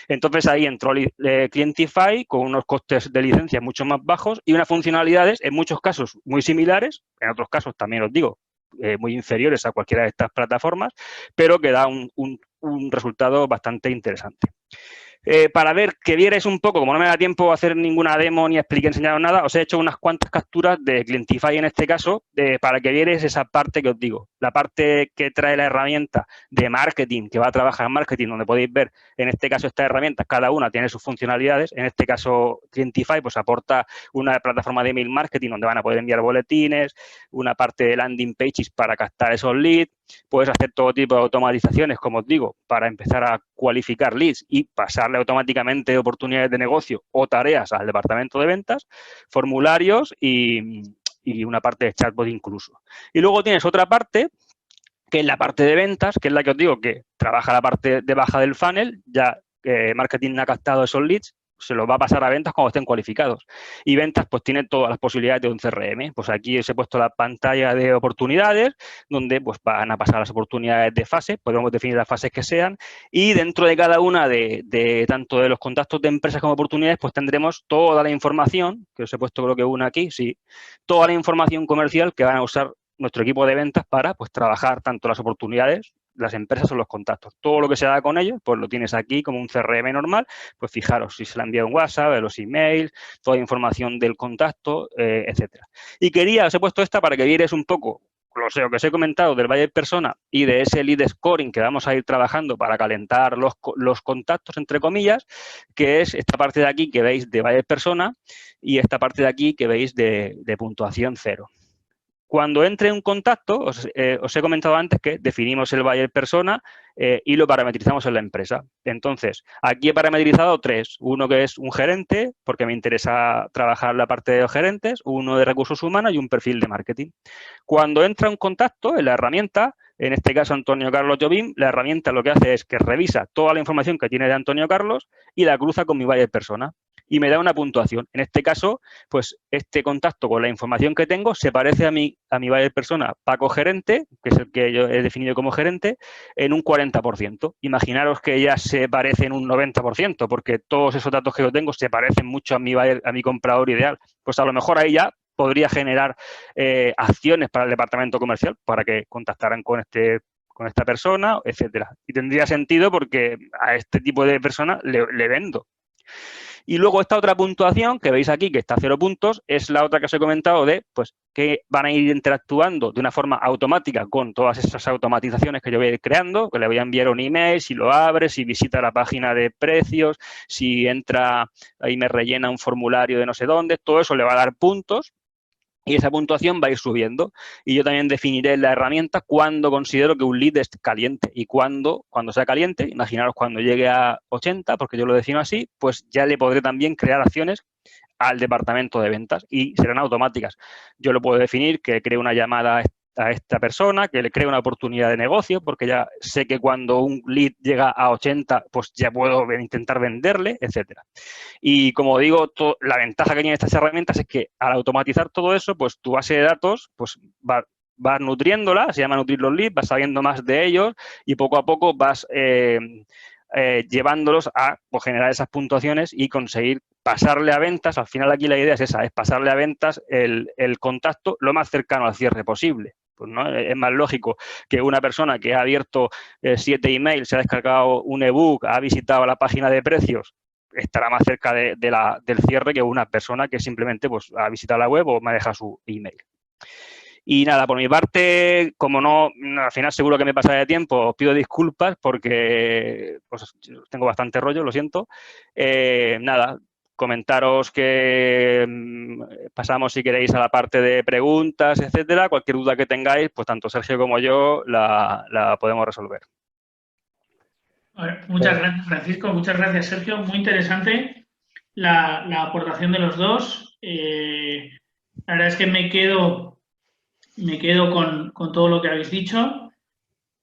Entonces, ahí entró Clientify con unos costes de licencia mucho más bajos y unas funcionalidades, en muchos casos, muy similares, en otros casos, también os digo, muy inferiores a cualquiera de estas plataformas, pero que da un resultado bastante interesante. Para ver que vierais un poco, como no me da tiempo a hacer ninguna demo ni enseñaros nada, os he hecho unas cuantas capturas de Clientify en este caso, para que vierais esa parte que os digo, la parte que trae la herramienta de marketing, que va a trabajar en marketing, donde podéis ver, en este caso, estas herramientas, cada una tiene sus funcionalidades. En este caso, Clientify pues aporta una plataforma de email marketing donde van a poder enviar boletines, una parte de landing pages para captar esos leads. Puedes hacer todo tipo de automatizaciones, como os digo, para empezar a cualificar leads y pasarle automáticamente oportunidades de negocio o tareas al departamento de ventas, formularios y una parte de chatbot incluso. Y luego tienes otra parte, que es la parte de ventas, que es la que os digo que trabaja la parte de baja del funnel. Ya marketing ha captado esos leads, se los va a pasar a ventas cuando estén cualificados. Y ventas pues tiene todas las posibilidades de un CRM. Pues aquí os he puesto la pantalla de oportunidades, donde pues van a pasar las oportunidades de fase, podemos definir las fases que sean, y dentro de cada una de tanto de los contactos de empresas como oportunidades, pues tendremos toda la información, que os he puesto creo que una aquí, sí, toda la información comercial que van a usar nuestro equipo de ventas para pues trabajar tanto las oportunidades, las empresas o los contactos. Todo lo que se haga con ellos, pues lo tienes aquí como un CRM normal. Pues fijaros si se le ha enviado un WhatsApp, los emails, toda la información del contacto, etcétera. Y os he puesto esta para que vierais un poco lo que os he comentado del buyer persona y de ese lead scoring que vamos a ir trabajando para calentar los contactos, entre comillas, que es esta parte de aquí que veis de buyer persona y esta parte de aquí que veis de puntuación 0. Cuando entre un contacto, os he comentado antes que definimos el buyer persona y lo parametrizamos en la empresa. Entonces, aquí he parametrizado 3. Uno que es un gerente, porque me interesa trabajar la parte de los gerentes, uno de recursos humanos y un perfil de marketing. Cuando entra un contacto en la herramienta, en este caso Antonio Carlos Jobim, la herramienta lo que hace es que revisa toda la información que tiene de Antonio Carlos y la cruza con mi buyer persona y me da una puntuación. En este caso, pues este contacto con la información que tengo se parece a mi buyer persona Paco Gerente, que es el que yo he definido como gerente, en un 40%. Imaginaros que ya se parece en un 90%, porque todos esos datos que yo tengo se parecen mucho a mi comprador ideal. Pues a lo mejor ahí ya podría generar acciones para el departamento comercial para que contactaran con esta persona, etcétera. Y tendría sentido porque a este tipo de personas le vendo. Y luego esta otra puntuación que veis aquí, que está a 0 puntos, es la otra que os he comentado de pues que van a ir interactuando de una forma automática con todas esas automatizaciones que yo voy a ir creando, que le voy a enviar un email, si lo abre, si visita la página de precios, si entra ahí me rellena un formulario de no sé dónde, todo eso le va a dar puntos. Y esa puntuación va a ir subiendo. Y yo también definiré en la herramienta cuándo considero que un lead es caliente. Y cuando sea caliente, imaginaros cuando llegue a 80, porque yo lo defino así, pues ya le podré también crear acciones al departamento de ventas y serán automáticas. Yo lo puedo definir que cree una llamada a esta persona, que le cree una oportunidad de negocio, porque ya sé que cuando un lead llega a 80, pues ya puedo intentar venderle, etcétera. Y como digo, la ventaja que tienen estas herramientas es que al automatizar todo eso, pues tu base de datos, pues vas nutriéndola, se llama nutrir los leads, vas sabiendo más de ellos y poco a poco vas llevándolos a pues, generar esas puntuaciones y conseguir pasarle a ventas. Al final aquí la idea es esa, es pasarle a ventas el contacto lo más cercano al cierre posible. Pues, ¿no? Es más lógico que una persona que ha abierto 7 emails, se ha descargado un ebook, ha visitado la página de precios, estará más cerca del cierre que una persona que simplemente pues, ha visitado la web o me deja su email. Y nada, por mi parte, como no, al final seguro que me pasaré de tiempo, os pido disculpas porque pues, tengo bastante rollo, lo siento. Nada, comentaros que pasamos, si queréis, a la parte de preguntas, etcétera. Cualquier duda que tengáis, pues tanto Sergio como yo la podemos resolver. Bueno, muchas gracias, Francisco. Muchas gracias, Sergio. Muy interesante la aportación de los dos. La verdad es que me quedo con todo lo que habéis dicho.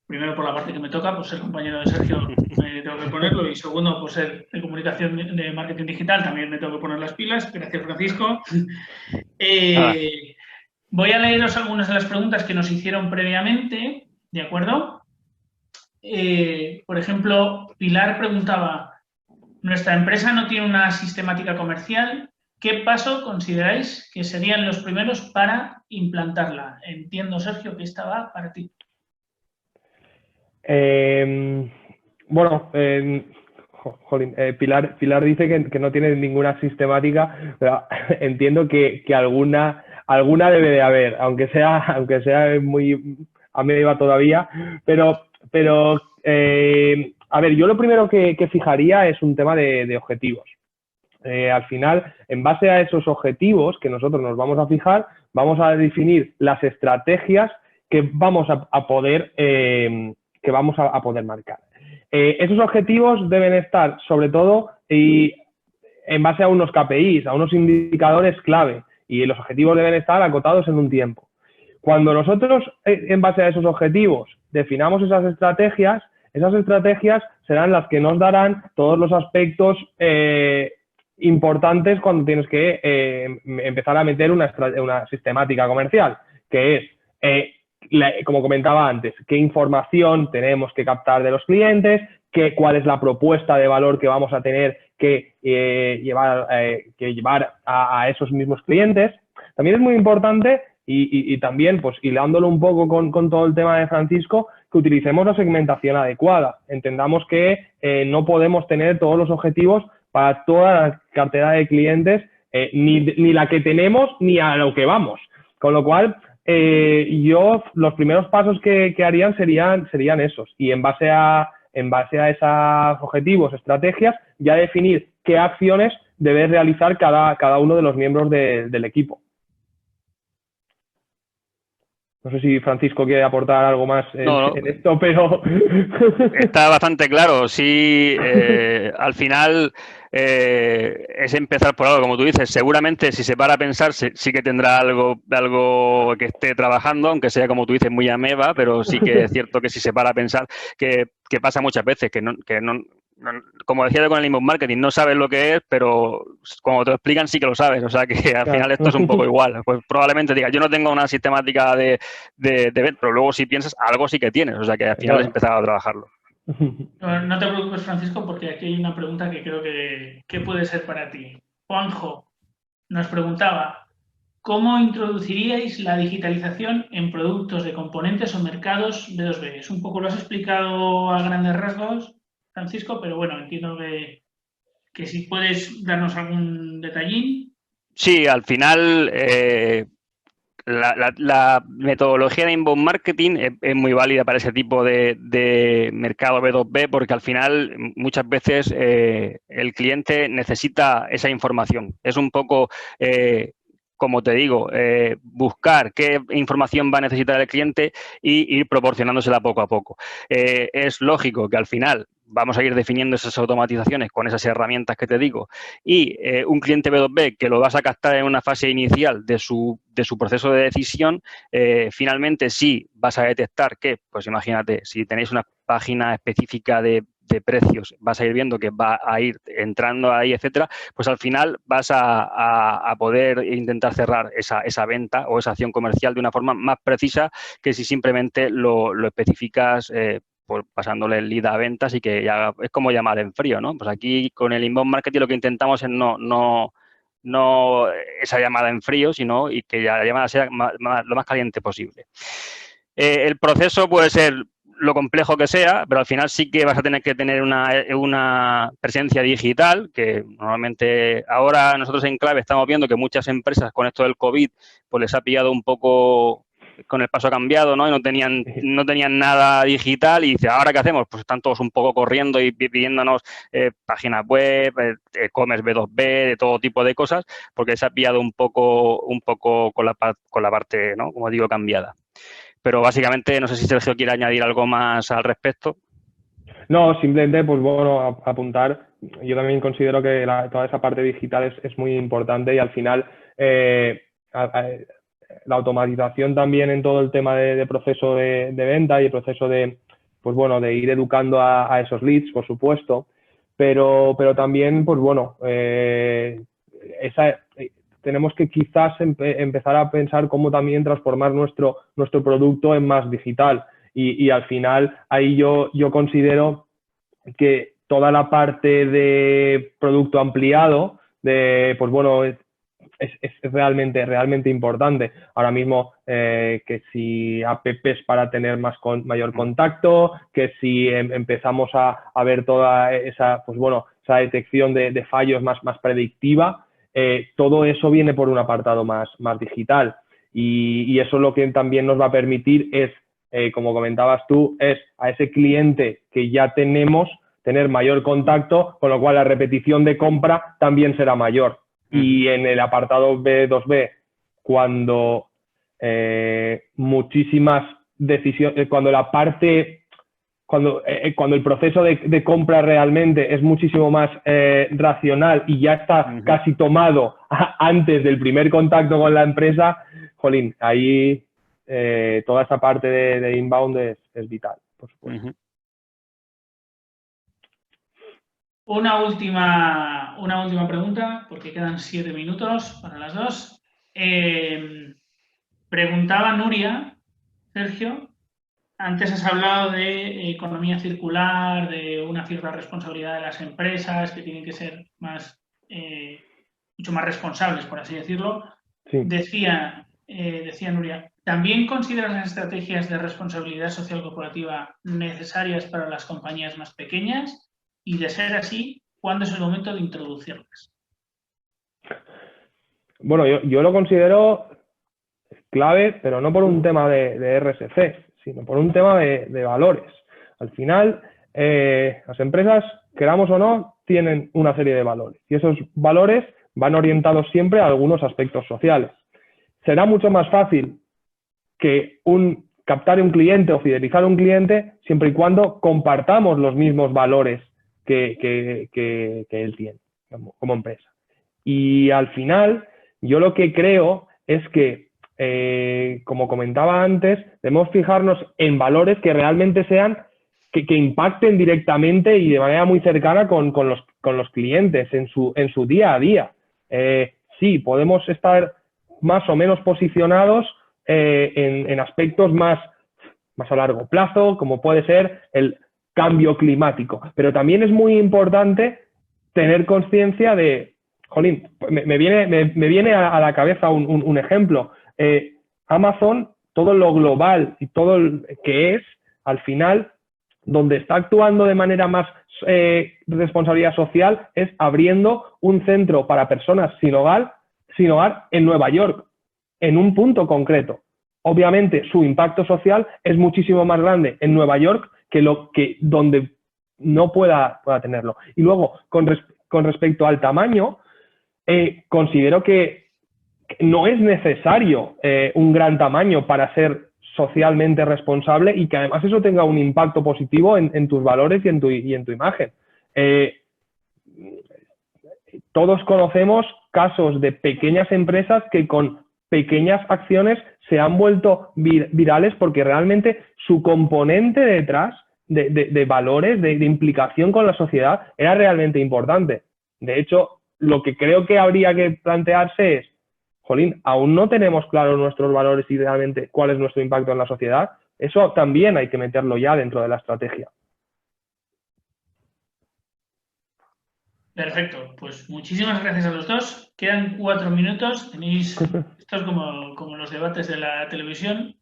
Primero, por la parte que me toca, pues ser compañero de Sergio me tengo que ponerlo. Y segundo, pues ser de comunicación de marketing digital también me tengo que poner las pilas. Gracias, Francisco. Voy a leeros algunas de las preguntas que nos hicieron previamente, ¿de acuerdo? Por ejemplo, Pilar preguntaba, nuestra empresa no tiene una sistemática comercial. ¿Qué paso consideráis que serían los primeros para implantarla? Entiendo, Sergio, que esta va para ti. Bueno, Jolín, Pilar dice que no tiene ninguna sistemática, pero entiendo que alguna debe de haber, aunque sea muy a medio todavía, pero a ver, yo lo primero que fijaría es un tema de objetivos. Al final, en base a esos objetivos que nosotros nos vamos a fijar, vamos a definir las estrategias que vamos a poder marcar. Esos objetivos deben estar, sobre todo, en base a unos KPIs, a unos indicadores clave, y los objetivos deben estar acotados en un tiempo. Cuando nosotros, en base a esos objetivos, definamos esas estrategias serán las que nos darán todos los aspectos importantes cuando tienes que empezar a meter una sistemática comercial, que es, como comentaba antes, qué información tenemos que captar de los clientes, cuál es la propuesta de valor que vamos a tener que llevar a esos mismos clientes. También es muy importante, y también, pues hilándolo un poco con todo el tema de Francisco, que utilicemos la segmentación adecuada. Entendamos que no podemos tener todos los objetivos para toda la cartera de clientes, ni la que tenemos ni a lo que vamos. Con lo cual, yo los primeros pasos que harían serían esos. Y en base a esos objetivos, estrategias, ya definir qué acciones debe realizar cada uno de los miembros del equipo. No sé si Francisco quiere aportar algo más en esto, pero... Está bastante claro. Sí, al final es empezar por algo, como tú dices. Seguramente, si se para a pensar, sí que tendrá algo que esté trabajando, aunque sea, como tú dices, muy ameba, pero sí que es cierto que si se para a pensar, que pasa muchas veces, que no, como decía con el inbound marketing, no sabes lo que es, pero cuando te lo explican sí que lo sabes. O sea que al final esto es un poco igual. Pues probablemente digas, yo no tengo una sistemática de pero luego si piensas, algo sí que tienes. O sea que al final has empezado a trabajarlo. No te preocupes, Francisco, porque aquí hay una pregunta que creo que puede ser para ti. Juanjo nos preguntaba, ¿cómo introduciríais la digitalización en productos de componentes o mercados B2B? Es un poco, lo has explicado a grandes rasgos, Francisco, pero bueno, entiendo que si puedes darnos algún detallín. Sí, al final la metodología de inbound marketing es muy válida para ese tipo de mercado B2B, porque al final muchas veces el cliente necesita esa información. Es un poco... como te digo, buscar qué información va a necesitar el cliente y ir proporcionándosela poco a poco. Es lógico que al final vamos a ir definiendo esas automatizaciones con esas herramientas que te digo, y un cliente B2B que lo vas a captar en una fase inicial de su proceso de decisión, finalmente sí vas a detectar que, pues imagínate, si tenéis una página específica de precios, vas a ir viendo que va a ir entrando ahí, etcétera, pues al final vas a poder intentar cerrar esa venta o esa acción comercial de una forma más precisa que si simplemente lo especificas pasándole el lead a ventas, y que ya es como llamar en frío, ¿no? Pues aquí con el inbound marketing lo que intentamos es no esa llamada en frío, sino y que la llamada sea lo más caliente posible. El proceso puede ser lo complejo que sea, pero al final sí que vas a tener que tener una presencia digital, que normalmente ahora nosotros en Clave estamos viendo que muchas empresas con esto del COVID pues les ha pillado un poco con el paso cambiado, ¿no? Y no tenían nada digital, y dice, ¿ahora qué hacemos? Pues están todos un poco corriendo y pidiéndonos páginas web, e-commerce B2B, de todo tipo de cosas, porque se ha pillado un poco con la parte, ¿no? Como digo, cambiada. Pero básicamente, no sé si Sergio quiere añadir algo más al respecto. No, simplemente, pues bueno, apuntar. Yo también considero que toda esa parte digital es muy importante, y al final la automatización también en todo el tema de proceso de venta y el proceso de ir educando a esos leads, por supuesto, pero también, pues bueno, tenemos que quizás empezar a pensar cómo también transformar nuestro producto en más digital, y al final ahí yo considero que toda la parte de producto ampliado, es realmente importante. Ahora mismo, que si apps para tener mayor contacto, que si empezamos a ver toda esa, pues bueno, esa detección de fallos más predictiva, todo eso viene por un apartado más digital. Y eso lo que también nos va a permitir es, como comentabas tú, es a ese cliente que ya tenemos tener mayor contacto, con lo cual la repetición de compra también será mayor. Y en el apartado B2B, cuando muchísimas decisiones, cuando la parte, cuando el proceso de compra realmente es muchísimo más racional y ya está casi tomado antes del primer contacto con la empresa, jolín, ahí toda esa parte de inbound es vital, por supuesto. Una última pregunta, porque quedan 7 minutos para las dos. Preguntaba Nuria, Sergio, antes has hablado de economía circular, de una cierta responsabilidad de las empresas que tienen que ser mucho más responsables, por así decirlo. Sí. Decía Nuria, ¿también consideras las estrategias de responsabilidad social corporativa necesarias para las compañías más pequeñas? Y de ser así, ¿cuándo es el momento de introducirlas? Bueno, yo lo considero clave, pero no por un tema de RSC, sino por un tema de valores. Al final, las empresas, queramos o no, tienen una serie de valores. Y esos valores van orientados siempre a algunos aspectos sociales. Será mucho más fácil que captar un cliente o fidelizar a un cliente siempre y cuando compartamos los mismos valores que él tiene como empresa. Y al final, yo lo que creo es que, como comentaba antes, debemos fijarnos en valores que realmente sean, que impacten directamente y de manera muy cercana con los clientes en su día a día. Sí, podemos estar más o menos posicionados en aspectos más a largo plazo, como puede ser el cambio climático. Pero también es muy importante tener conciencia de, jolín, me viene a la cabeza un ejemplo. Amazon, todo lo global y todo que es, al final, donde está actuando de manera más responsabilidad social es abriendo un centro para personas sin hogar en Nueva York, en un punto concreto. Obviamente, su impacto social es muchísimo más grande en Nueva York que donde no pueda tenerlo. Y luego, con respecto al tamaño, considero que no es necesario un gran tamaño para ser socialmente responsable y que además eso tenga un impacto positivo en tus valores y en tu imagen. Todos conocemos casos de pequeñas empresas que con pequeñas acciones se han vuelto virales porque realmente su componente detrás de valores, de implicación con la sociedad, era realmente importante. De hecho, lo que creo que habría que plantearse es, jolín, aún no tenemos claros nuestros valores y realmente cuál es nuestro impacto en la sociedad. Eso también hay que meterlo ya dentro de la estrategia. Perfecto, pues muchísimas gracias a los dos. Quedan 4 minutos. Tenéis, esto es como los debates de la televisión.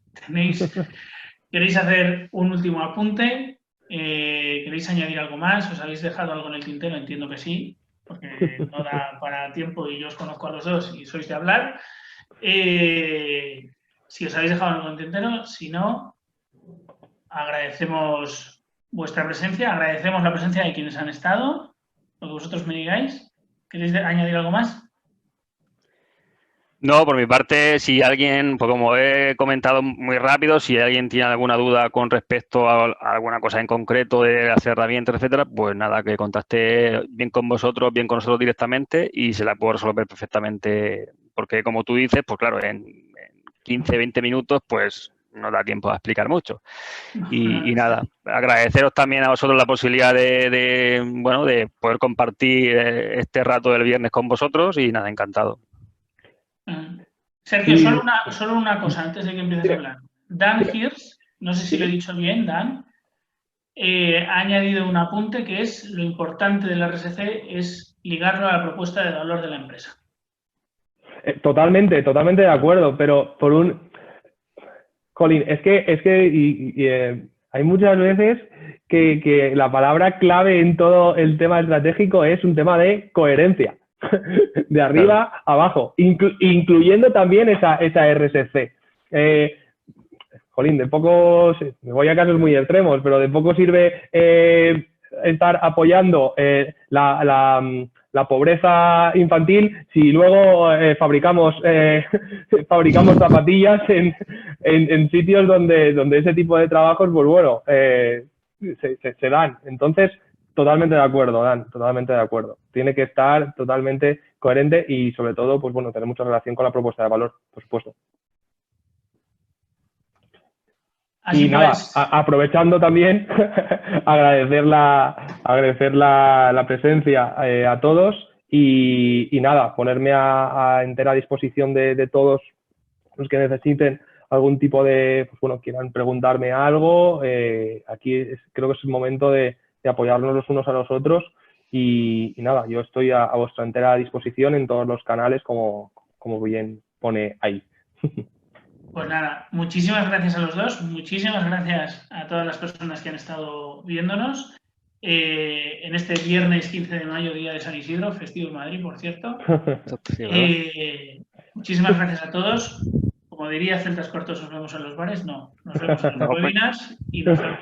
¿Queréis hacer un último apunte? ¿Queréis añadir algo más? ¿Os habéis dejado algo en el tintero? Entiendo que sí, porque no da para tiempo y yo os conozco a los dos y sois de hablar. Si os habéis dejado algo en el tintero, si no, agradecemos vuestra presencia, agradecemos la presencia de quienes han estado. Lo que vosotros me digáis. ¿Queréis añadir algo más? No, por mi parte, si alguien, pues como he comentado muy rápido, si alguien tiene alguna duda con respecto a alguna cosa en concreto de las herramientas, etcétera, pues nada, que contacte bien con vosotros, bien con nosotros directamente y se la puedo resolver perfectamente. Porque como tú dices, pues claro, en 15, 20 minutos, pues no da tiempo a explicar mucho. Y nada, agradeceros también a vosotros la posibilidad de poder compartir este rato del viernes con vosotros y nada, encantado. Sergio, solo una cosa antes de que empieces a hablar. Dan Hirsch, no sé si lo he dicho bien, Dan, ha añadido un apunte que es lo importante del RSC es ligarlo a la propuesta de valor de la empresa. totalmente de acuerdo, pero por un... Colin, hay muchas veces que la palabra clave en todo el tema estratégico es un tema de coherencia, de arriba a abajo, incluyendo también esa RSC. Jolín, de poco, me voy a casos muy extremos, pero de poco sirve estar apoyando la pobreza infantil si luego fabricamos zapatillas en sitios donde ese tipo de trabajos, pues bueno, se dan. Entonces, totalmente de acuerdo, Dan, totalmente de acuerdo. Tiene que estar totalmente coherente y, sobre todo, pues bueno, tener mucha relación con la propuesta de valor, por supuesto. Así y nada, pues, aprovechando también, agradecer la presencia a todos y nada, ponerme a entera disposición de todos los que necesiten algún tipo de, pues bueno, quieran preguntarme algo. Aquí creo que es el momento de apoyarnos los unos a los otros y nada, yo estoy a vuestra entera disposición en todos los canales como bien pone ahí. Pues nada, muchísimas gracias a los dos, muchísimas gracias a todas las personas que han estado viéndonos en este viernes 15 de mayo, día de San Isidro, festivo en Madrid, por cierto. Muchísimas gracias a todos. Como diría Celtas Cortos, nos vemos en los bares. No, nos vemos en los webinars y nos vemos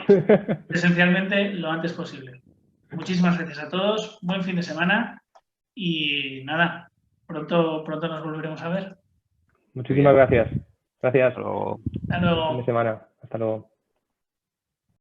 presencialmente lo antes posible. Muchísimas gracias a todos, buen fin de semana y nada, pronto nos volveremos a ver. Muchísimas gracias. Gracias. Hasta luego. Hasta luego. Fin de semana. Hasta luego.